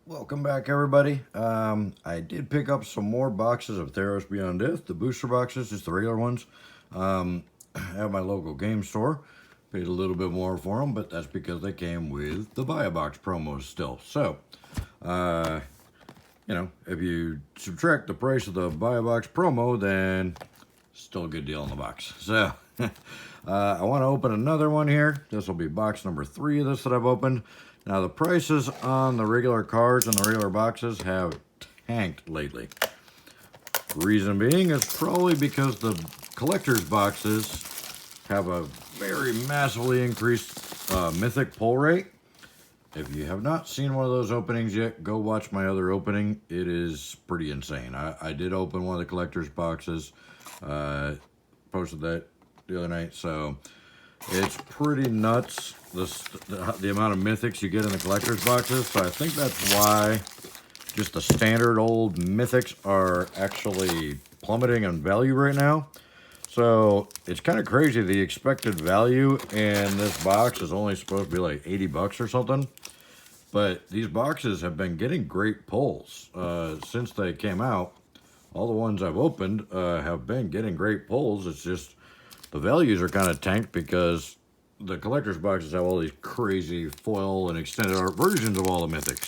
Welcome back, everybody. I did pick up some more boxes of Theros Beyond Death, the booster boxes, just the regular ones, at my local game store. Paid a little bit more for them, but that's because they came with the buy a box promos still. So, if you subtract the price of the buy a box promo, then still a good deal in the box. So, I want to open another one here. This will be box number 3 of this that I've opened. Now, the prices on the regular cards and the regular boxes have tanked lately. Reason being is probably because the collector's boxes have a very massively increased mythic pull rate. If you have not seen one of those openings yet, go watch my other opening. It is pretty insane. I did open one of the collector's boxes. Posted that the other night, so it's pretty nuts, the amount of mythics you get in the collector's boxes. So I think that's why just the standard old mythics are actually plummeting in value right now. So it's kind of crazy. The expected value in this box is only supposed to be like 80 bucks or something. But these boxes have been getting great pulls since they came out. All the ones I've opened have been getting great pulls. It's just the values are kind of tanked because the collector's boxes have all these crazy foil and extended art versions of all the mythics.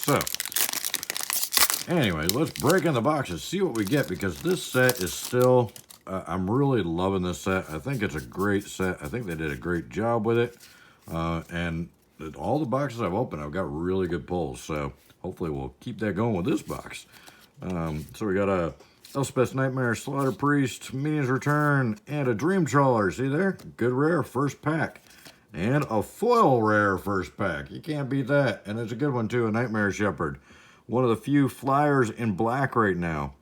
So, anyway, let's break in the boxes, see what we get, because this set is still, I'm really loving this set. I think it's a great set. I think they did a great job with it. And all the boxes I've opened, I've got really good pulls. So, hopefully we'll keep that going with this box. So we got a Elspeth's Nightmare, Slaughter Priest, Minions Return, and a Dream Trawler. See there? Good rare first pack. And a foil rare first pack. You can't beat that. And it's a good one too, a Nightmare Shepherd. One of the few flyers in black right now.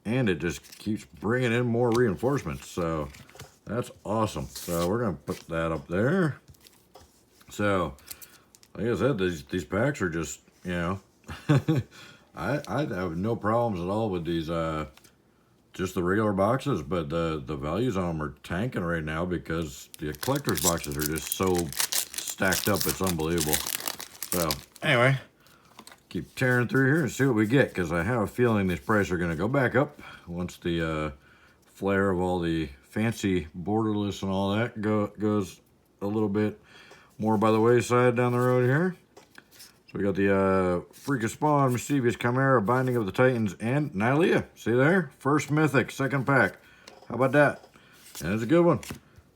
And it just keeps bringing in more reinforcements. So that's awesome. So we're going to put that up there. So, like I said, these packs are just, I have no problems at all with these, just the regular boxes, but the values on them are tanking right now because the collector's boxes are just so stacked up, it's unbelievable. So, anyway, keep tearing through here and see what we get, because I have a feeling these prices are going to go back up once the flare of all the fancy borderless and all that goes a little bit more by the wayside down the road here. So we got the Freak of Spawn, Mischievous Chimera, Binding of the Titans, and Nylea. See there? First Mythic, second pack. How about that? And it's a good one.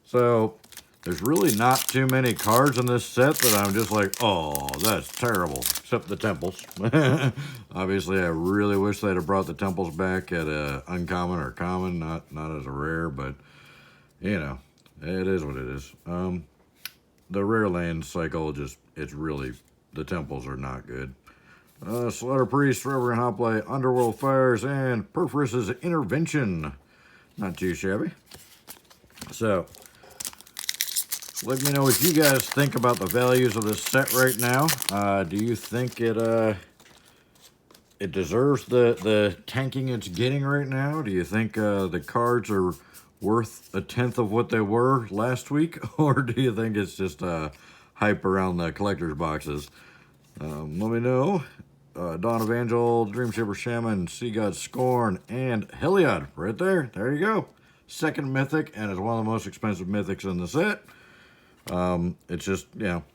So there's really not too many cards in this set that I'm just like, oh, that's terrible. Except the Temples. Obviously, I really wish they'd have brought the Temples back at a uncommon or common, not as a rare, but, it is what it is. The rare land cycle it's really... The Temples are not good. Slaughter Priest, Reverend Hoplite, Underworld Fires, and Perforus's Intervention. Not too shabby. So, let me know what you guys think about the values of this set right now. Do you think it deserves the tanking it's getting right now? Do you think the cards are worth a tenth of what they were last week? Or do you think it's just hype around the collector's boxes? Let me know. Dawn of Angel, Dreamshaper Shaman, Sea God Scorn, and Heliod right there. There you go. Second mythic, and it's one of the most expensive mythics in the set. It's just,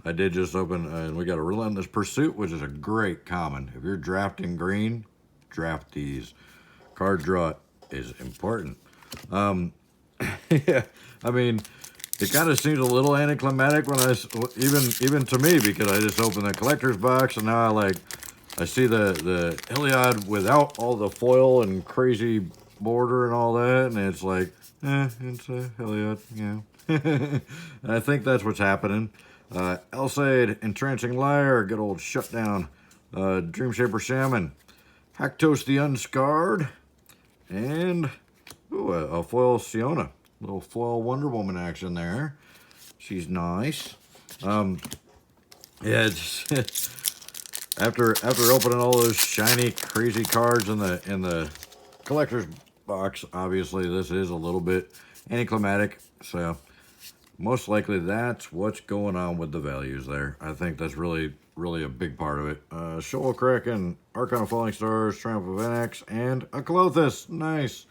I did just open, and we got a Relentless Pursuit, which is a great common. If you're drafting green, draft these. Card draw is important. Yeah, I mean, it kind of seems a little anticlimactic when even to me, because I just opened the collector's box and now I see the Heliod without all the foil and crazy border and all that, and it's like, it's a Heliod, And I think that's what's happening. Elsaid, Entrancing Lyre, good old shutdown. Dreamshaper Shaman, Haktos the Unscarred, and a foil Siona. Little foil Wonder Woman action there. She's nice. Yeah, it's after opening all those shiny, crazy cards in the collector's box, obviously this is a little bit anticlimactic. So most likely that's what's going on with the values there. I think that's really really a big part of it. Shoal Kraken, Archon of Falling Stars, Triumph of Enax, and a Clothis. Nice.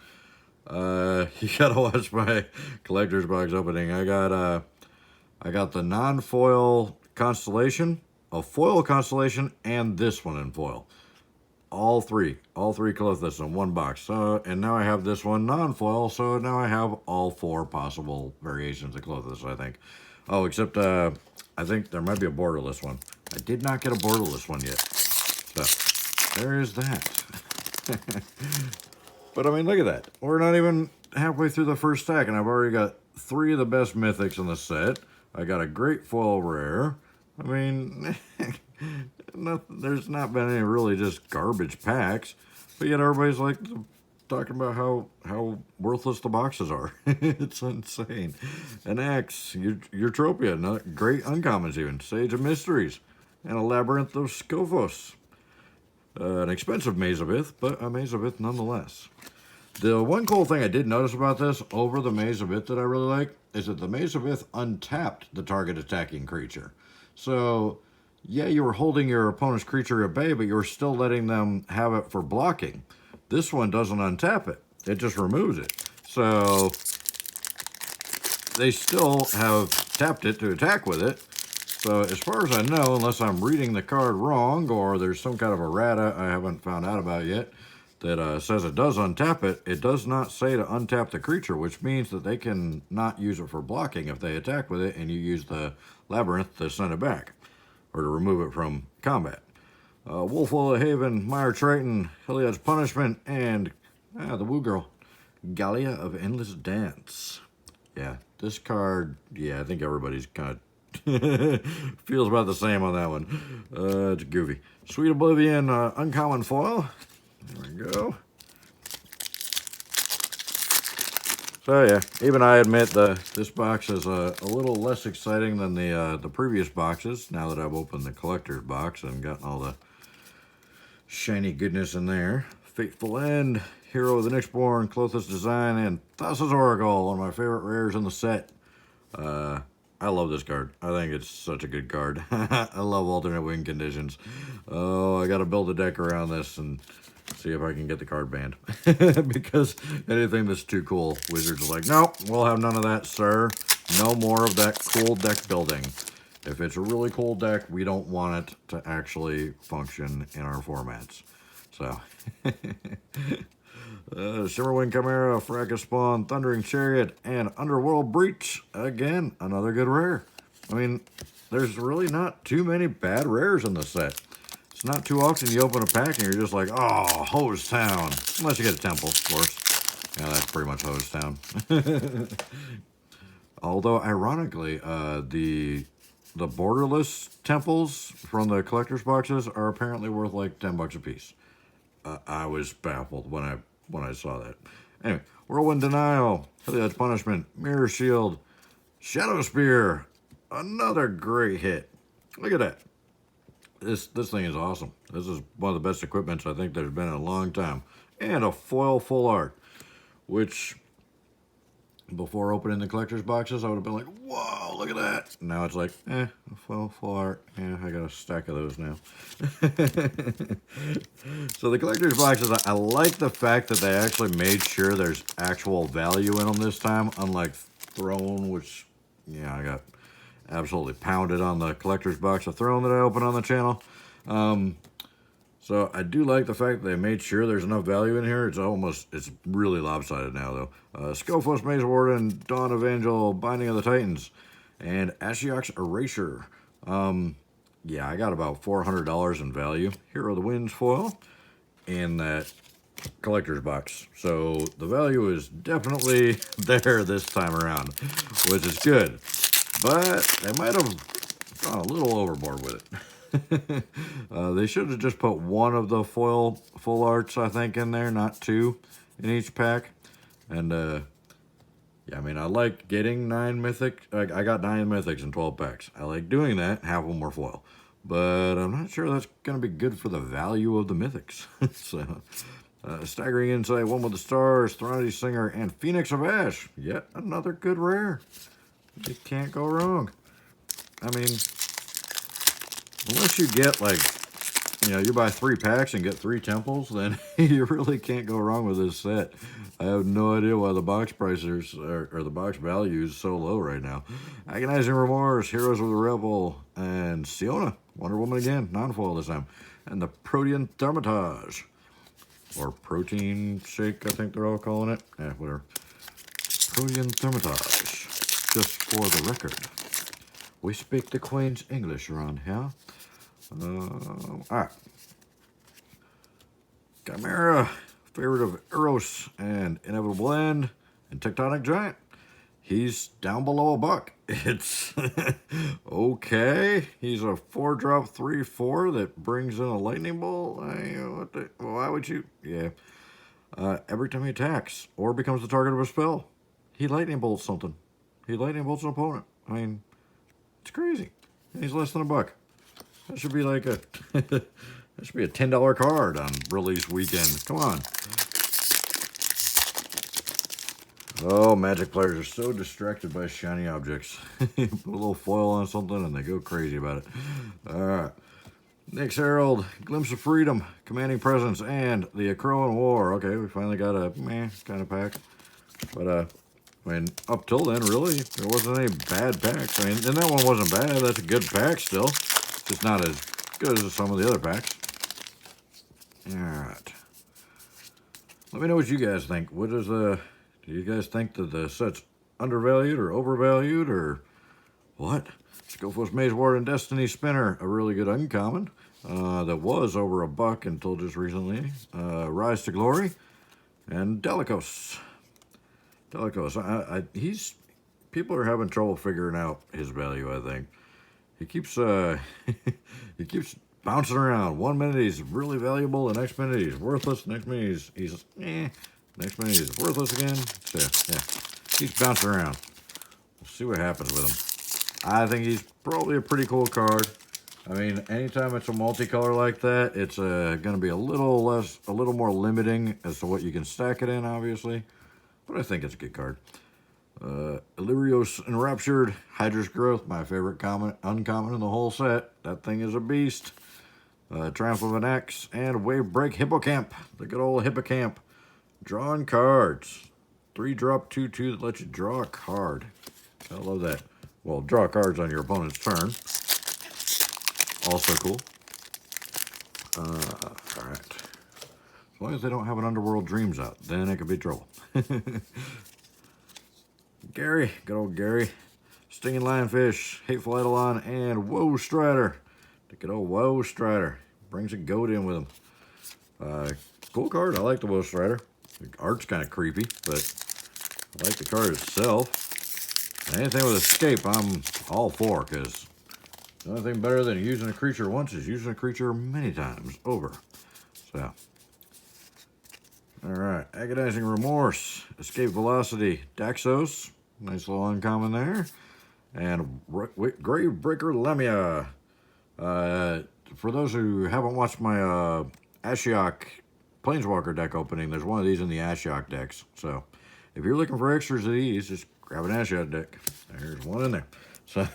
You gotta watch my collector's box opening. I got the non-foil Constellation, a foil Constellation, and this one in foil. All three Clothis in one box. So, and now I have this one non-foil, so now I have all 4 possible variations of Clothis, I think. Oh, except I think there might be a borderless one. I did not get a borderless one yet. So, there is that. But I mean, look at that. We're not even halfway through the first stack, and I've already got 3 of the best mythics in the set. I got a great foil rare. I mean, there's not been any really just garbage packs, but yet everybody's like talking about how worthless the boxes are. It's insane. An X, Eutropia, great uncommons even, Sage of Mysteries, and a Labyrinth of Scophos. An expensive Mazabith, but a Mazabith nonetheless. The one cool thing I did notice about this over the Mazabith that I really like is that the Mazabith untapped the target attacking creature. So, yeah, you were holding your opponent's creature at bay, but you were still letting them have it for blocking. This one doesn't untap it. It just removes it. So, they still have tapped it to attack with it. So, as far as I know, unless I'm reading the card wrong, or there's some kind of errata I haven't found out about yet, that says it does untap it, it does not say to untap the creature, which means that they can not use it for blocking if they attack with it and you use the Labyrinth to send it back, or to remove it from combat. Wolf of the Haven, Mire Triton, Heliod's Punishment, and the Woo Girl, Gallia of Endless Dance. Yeah, this card, yeah, I think everybody's kind of feels about the same on that one. It's goofy. Sweet Oblivion, uncommon foil. There we go. So yeah, even I admit this box is a little less exciting than the previous boxes. Now that I've opened the collector's box and gotten all the shiny goodness in there. Fateful End, Hero of the Nyxborn, Clothis Design, and Thassa's Oracle, one of my favorite rares in the set. I love this card. I think it's such a good card. I love alternate win conditions. Oh, I got to build a deck around this and see if I can get the card banned. Because anything that's too cool, Wizards are like, nope, we'll have none of that, sir. No more of that cool deck building. If it's a really cool deck, we don't want it to actually function in our formats. So, Shimmerwing Chimera, Fracas Spawn, Thundering Chariot, and Underworld Breach. Again, another good rare. I mean, there's really not too many bad rares in the set. It's not too often you open a pack and you're just like, oh, Hose Town. Unless you get a Temple, of course. Yeah, that's pretty much Hose Town. Although, ironically, the borderless temples from the collector's boxes are apparently worth like $10 a piece. I was baffled when I saw that. Anyway, Whirlwind Denial, Heliod's Punishment, Mirror Shield, Shadow Spear, another great hit. Look at that. This thing is awesome. This is one of the best equipments I think there's been in a long time. And a foil full art, which before opening the collector's boxes, I would have been like, whoa, look at that. Now it's like, full art. Yeah, I got a stack of those now. So the collector's boxes, I like the fact that they actually made sure there's actual value in them this time, unlike Throne, which, yeah, I got absolutely pounded on the collector's box of Throne that I opened on the channel. So I do like the fact that they made sure there's enough value in here. It's really lopsided now, though. Scophos Maze Warden, Dawn of Angel, Binding of the Titans, and Ashiok's Erasure. Yeah, I got about $400 in value. Hero of the Winds foil in that collector's box. So the value is definitely there this time around, which is good. But they might have gone a little overboard with it. They should have just put one of the foil full arts, I think, in there, not 2 in each pack. And yeah, I mean, I like getting 9 mythic. I got 9 mythics in 12 packs. I like doing that. Half of them were foil, but I'm not sure that's going to be good for the value of the mythics. So, Staggering Insight, One with the Stars, Threnody Singer, and Phoenix of Ash. Yet another good rare. You can't go wrong. I mean, unless you get like, you know, you buy 3 packs and get 3 temples, then you really can't go wrong with this set. I have no idea why the box prices or the box value is so low right now. Agonizing Remorse, Heroes of the Rebel, and Siona, Wonder Woman again, non-foil this time. And the Protean Thermitage, or Protein Shake, I think they're all calling it. Yeah, whatever. Protean Thermitage, just for the record. We speak the Queen's English around here. Alright. Chimera, favorite of Eros and Inevitable End, and Tectonic Giant. He's down below $1. It's okay. He's a 4-drop 3/4 that brings in a lightning bolt. Why would you? Yeah. Every time he attacks or becomes the target of a spell, he lightning bolts something. He lightning bolts an opponent. I mean, it's crazy. And he's less than $1. That should be like a that should be a $10 card on release weekend. Come on. Oh, Magic players are so distracted by shiny objects. Put a little foil on something and they go crazy about it. Alright. Nyx Herald, Glimpse of Freedom, Commanding Presence, and the Akroan War. Okay, we finally got a meh kind of pack. But I mean, up till then, really, there wasn't any bad packs. I mean, and that one wasn't bad. That's a good pack still. Just not as good as some of the other packs. Alright. Let me know what you guys think. What is do you guys think that the set's undervalued or overvalued or what? Skillful's Maze Warden Destiny Spinner, a really good uncommon. That was over $1 until just recently. Rise to Glory. And Delicos. Delicos. People are having trouble figuring out his value, I think. He keeps he keeps bouncing around. 1 minute he's really valuable, the next minute he's worthless, next minute he's next minute he's worthless again. So yeah, keeps bouncing around. We'll see what happens with him. I think he's probably a pretty cool card. I mean, anytime it's a multicolor like that, it's going to be a little more limiting as to what you can stack it in, obviously. But I think it's a good card. Illyrios Enraptured, Hydra's Growth, my favorite uncommon in the whole set. That thing is a beast. Triumph of an Axe, and Wave Break Hippocamp, the good old Hippocamp. Drawing cards. 3-drop 2/2 that lets you draw a card. I love that. Well, draw cards on your opponent's turn. Also cool. Alright. As long as they don't have an Underworld Dreams out, then it could be trouble. Gary, good old Gary. Stinging Lionfish, Hateful Eidolon, and Woe Strider. The good old Woe Strider. Brings a goat in with him. Cool card. I like the Woe Strider. The art's kind of creepy, but I like the card itself. And anything with escape, I'm all for, because the only thing better than using a creature once is using a creature many times over. So, alright. Agonizing Remorse, Escape Velocity, Daxos. Nice little uncommon there. And Gravebreaker Lemia. For those who haven't watched my Ashiok Planeswalker deck opening, there's one of these in the Ashiok decks. So, if you're looking for extras of these, just grab an Ashiok deck. There's one in there. So,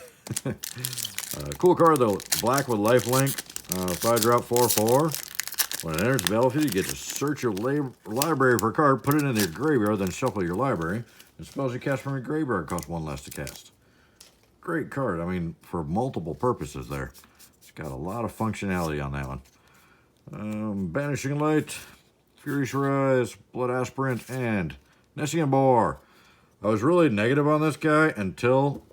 cool card though. Black with lifelink. 5-drop 4/4. When it enters the battlefield, you get to search your library for a card, put it in your graveyard, then shuffle your library. And spells you cast from your graveyard cost 1 less to cast. Great card. I mean, for multiple purposes there. It's got a lot of functionality on that one. Banishing Light, Furious Rise, Blood Aspirant, and Nessian Boar. I was really negative on this guy until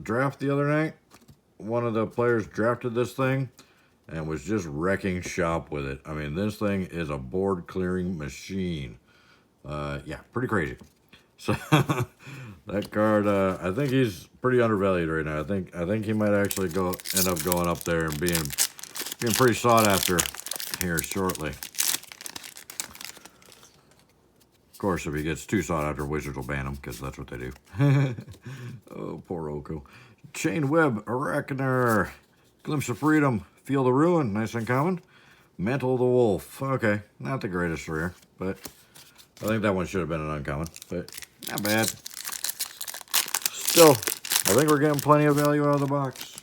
draft the other night. One of the players drafted this thing and was just wrecking shop with it. I mean, this thing is a board clearing machine. Yeah, pretty crazy. So that card, I think he's pretty undervalued right now. I think he might actually end up going up there and being pretty sought after here shortly. Of course, if he gets too sought after, Wizards will ban him, because that's what they do. Oh, poor Oko. Chain Web, Arachner, Glimpse of Freedom, Field of Ruin, nice and common. Mantle of the Wolf, okay, not the greatest rare, but I think that one should have been an uncommon, but not bad. Still, I think we're getting plenty of value out of the box.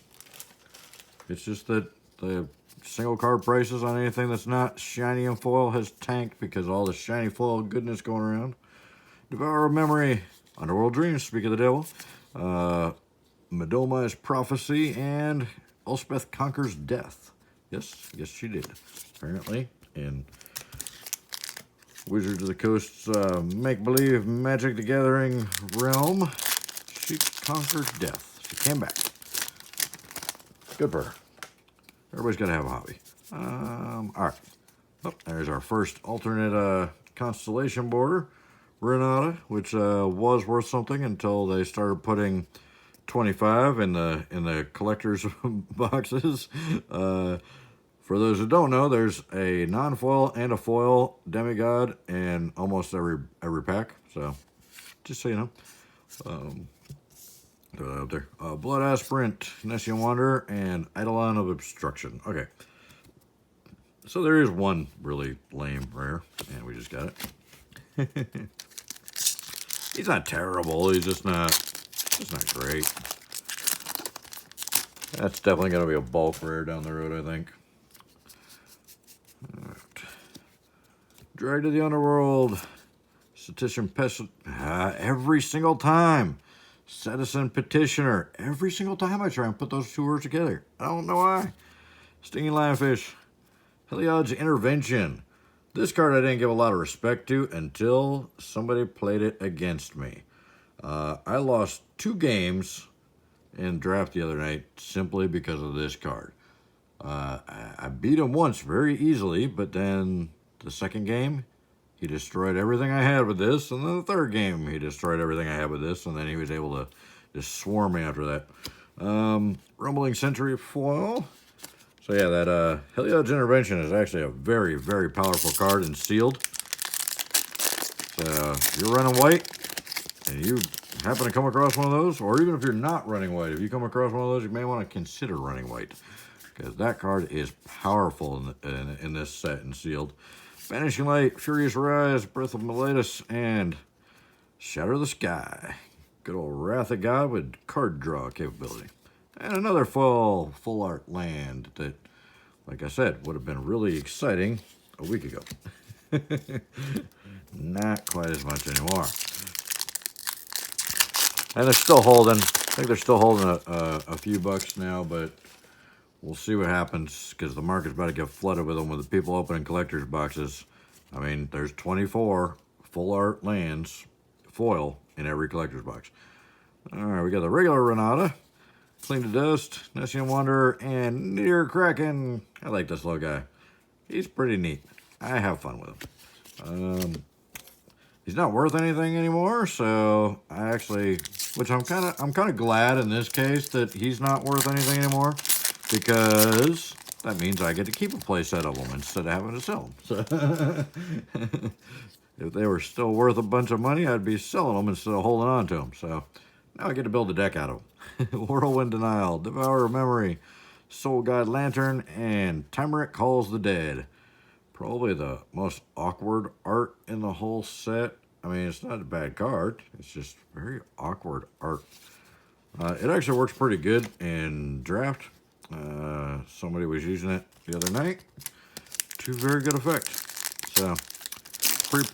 It's just that the single card prices on anything that's not shiny and foil has tanked because all the shiny foil goodness going around. Devour of Memory, Underworld Dreams, Speak of the Devil, Madolma's Prophecy, and Elspeth Conquers Death. Yes, she did. Apparently, in Wizards of the Coast's make-believe Magic the Gathering realm, she conquered death. She came back. Good for her. Everybody's got to have a hobby. All right. Oh, there's our first alternate constellation border, Renata, which was worth something until they started putting 25 in the collector's boxes. For those who don't know, there's a non-foil and a foil demigod in almost every pack. So, just so you know. Throw that up there. Blood Aspirant, Nessian Wanderer, and Eidolon of Obstruction. Okay. So there is one really lame rare, and we just got it. He's not terrible. He's just not great. That's definitely going to be a bulk rare down the road, I think. All right. Drag to the Underworld. Statistician Pestilence. Every single time. Citizen Petitioner. Every single time I try and put those two words together. I don't know why. Stinging Lionfish. Heliod's Intervention. This card I didn't give a lot of respect to until somebody played it against me. I lost 2 games in draft the other night simply because of this card. I beat him once very easily, but then the second game, he destroyed everything I had with this, and then the third game, he destroyed everything I had with this, and then he was able to just swarm me after that. Rumbling Century foil. So yeah, that Heliod's Intervention is actually a very, very powerful card and sealed. So if you're running white, and you happen to come across one of those, or even if you're not running white, if you come across one of those, you may want to consider running white, because that card is powerful in this set and sealed. Vanishing Light, Furious Rise, Breath of Meletus, and Shatter the Sky. Good old Wrath of God with card draw capability. And another full art land that, like I said, would have been really exciting a week ago. Not quite as much anymore. And they're still holding. I think they're still holding a few bucks now, but we'll see what happens because the market's about to get flooded with them with the people opening collector's boxes. I mean, there's 24 full art lands, foil, in every collector's box. All right, we got the regular Renata, Clean to Dust, Nessian Wanderer, and Near Kraken. I like this little guy. He's pretty neat. I have fun with him. He's not worth anything anymore, so I actually, which I'm kind of glad in this case that he's not worth anything anymore, because that means I get to keep a playset of them instead of having to sell them. So if they were still worth a bunch of money, I'd be selling them instead of holding on to them. So now I get to build a deck out of them. Whirlwind Denial, Devourer of Memory, Soul Guide Lantern, and Timeric Calls the Dead. Probably the most awkward art in the whole set. I mean, it's not a bad card. It's just very awkward art. It actually works pretty good in draft. Somebody was using it the other night to very good effect. So,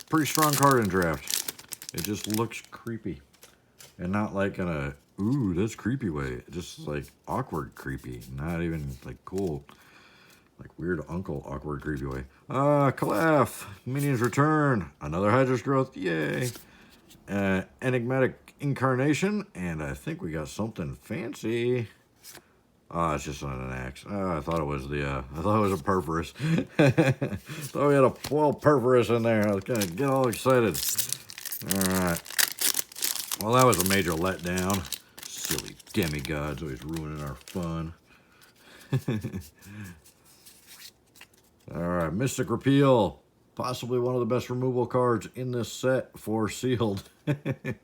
pretty strong card in draft. It just looks creepy. And not like in a, ooh, that's creepy way. Just like awkward creepy. Not even like cool. Like weird uncle awkward creepy way. Calaf, Minions Return, another Hydra's Growth, yay. Enigmatic Incarnation, and I think we got something fancy. Oh, it's just not an axe. Oh, I thought it was I thought it was a Purpurus. Thought we had a foil Purpurus in there. I was gonna get all excited. All right. Well, that was a major letdown. Silly demigods always ruining our fun. All right, Mystic Repeal, possibly one of the best removal cards in this set for sealed. And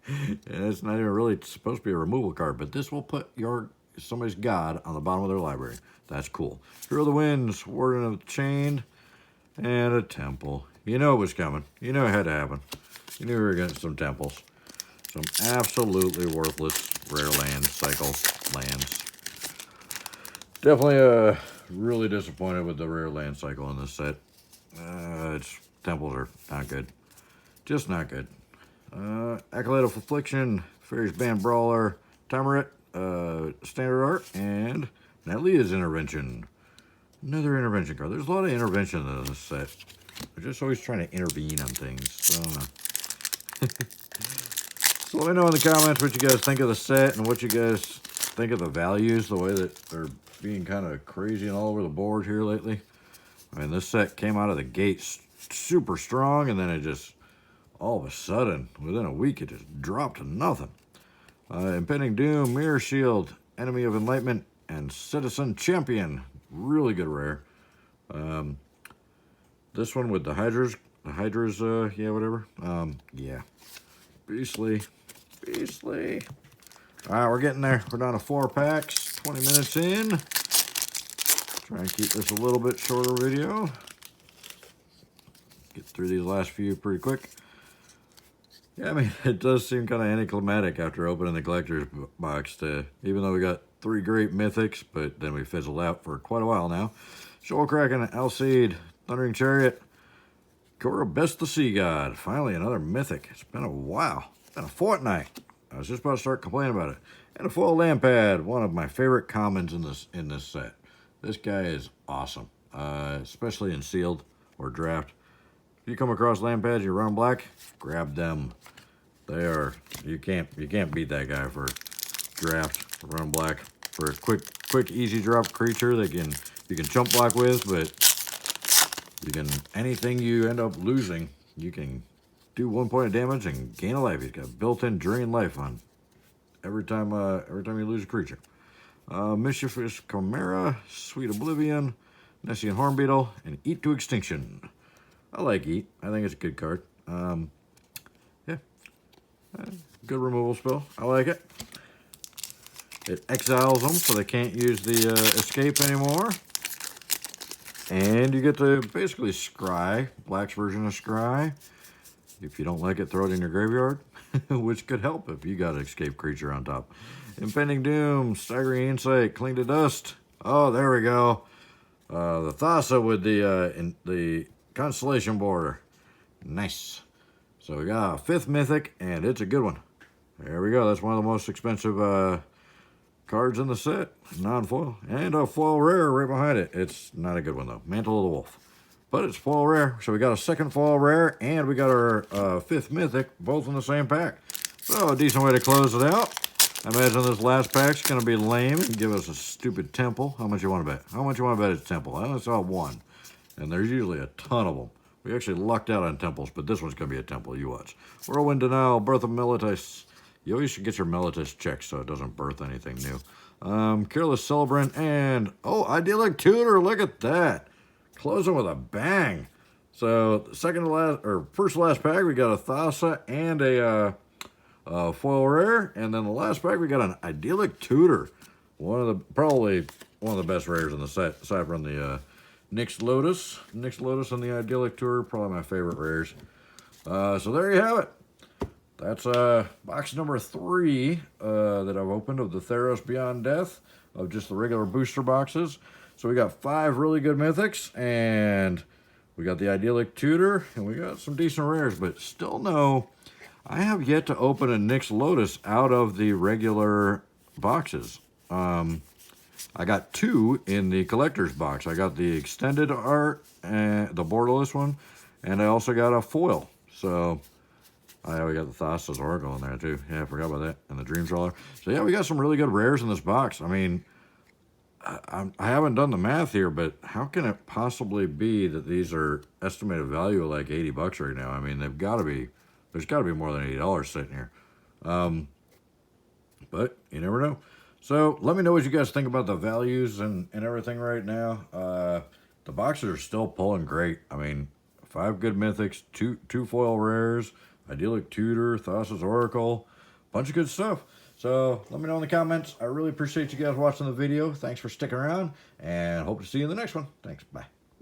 it's not even really supposed to be a removal card, but this will put somebody's god on the bottom of their library. That's cool. Hero of the Winds, Warden of the Chain, and a temple. You know it was coming. You know it had to happen. You knew we were getting some temples. Some absolutely worthless rare land cycle lands. Definitely really disappointed with the rare land cycle in this set. Its temples are not good. Just not good. Acolyte of Affliction, Fairies Band Brawler, Tamarit, Standard Art, and Natalia's Intervention. Another intervention card. There's a lot of intervention in this set. They're just always trying to intervene on things. So I don't know. So let me know in the comments what you guys think of the set and what you guys think of the values, the way that they're being kind of crazy and all over the board here lately. I mean, this set came out of the gate super strong, and then it just, all of a sudden, within a week, it just dropped to nothing. Impending Doom, Mirror Shield, Enemy of Enlightenment, and Citizen Champion. Really good rare. This one with the Hydras, yeah, whatever. Yeah. Beastly. Beastly. All right, we're getting there. We're down to 4 packs, 20 minutes in. Try and keep this a little bit shorter video. Get through these last few pretty quick. Yeah, I mean, it does seem kind of anticlimactic after opening the collector's box, even though we got 3 great mythics, but then we fizzled out for quite a while now. Shoal Kraken, Alseid, Thundering Chariot, Korobest the Sea God. Finally, another mythic. It's been a while. It's been a fortnight. I was just about to start complaining about it. And a foil Lampad, one of my favorite commons in this set. This guy is awesome, especially in sealed or draft. If you come across Lampads, you run black, grab them. They are, you can't beat that guy for draft, run black, for a quick easy drop creature that you can chump block with, but you can, anything you end up losing, you can do 1 point of damage and gain a life. He's got built-in drain life on every time you lose a creature. Mischievous Chimera, Sweet Oblivion, Nessian Hornbeetle, and Eat to Extinction. I like Eat. I think it's a good card. Yeah. Good removal spell. I like it. It exiles them so they can't use the escape anymore. And you get to basically scry, Black's version of scry. If you don't like it, throw it in your graveyard, which could help if you got an escape creature on top. Impending Doom, Staggering Insight, Cling to Dust. Oh, there we go. The Thassa with the Constellation border. Nice. So we got a 5th mythic, and it's a good one. There we go. That's one of the most expensive cards in the set. Non-foil. And a foil rare right behind it. It's not a good one, though. Mantle of the Wolf. But it's foil rare. So we got a 2nd foil rare, and we got our 5th mythic, both in the same pack. So a decent way to close it out. I imagine this last pack's going to be lame and give us a stupid temple. How much you want to bet? How much you want to bet it's temple? I only saw 1. And there's usually a ton of them. We actually lucked out on temples, but this one's going to be a temple. You watch. Whirlwind Denial, Birth of Melitus. You always should get your Melitus checked so it doesn't birth anything new. Careless Celebrant, and, oh, Idyllic Tutor. Look at that. Closing with a bang. So, second to last, or first to last pack, we got a Thassa and a foil rare. And then the last pack, we got an Idyllic Tutor. Probably one of the best rares in the set, aside from the Nyx Lotus. Nyx Lotus and the Idyllic Tutor, probably my favorite rares. So there you have it. That's box number 3 that I've opened of the Theros Beyond Death, of just the regular booster boxes. So we got 5 really good mythics, and we got the Idyllic Tutor, and we got some decent rares, but still no, I have yet to open a Nyx Lotus out of the regular boxes. I got 2 in the collector's box. I got the extended art, and the borderless one, and I also got a foil. So, we got the Thassa's Oracle in there too. Yeah, I forgot about that. And the Dreams Roller. So yeah, we got some really good rares in this box. I mean, I haven't done the math here, but how can it possibly be that these are estimated value of like 80 bucks right now? I mean, there's got to be more than $80 sitting here. But you never know. So let me know what you guys think about the values and everything right now. The boxes are still pulling great. I mean, 5 good mythics, two foil rares, Idyllic Tutor, Thassa's Oracle, bunch of good stuff. So let me know in the comments. I really appreciate you guys watching the video. Thanks for sticking around, and hope to see you in the next one. Thanks. Bye.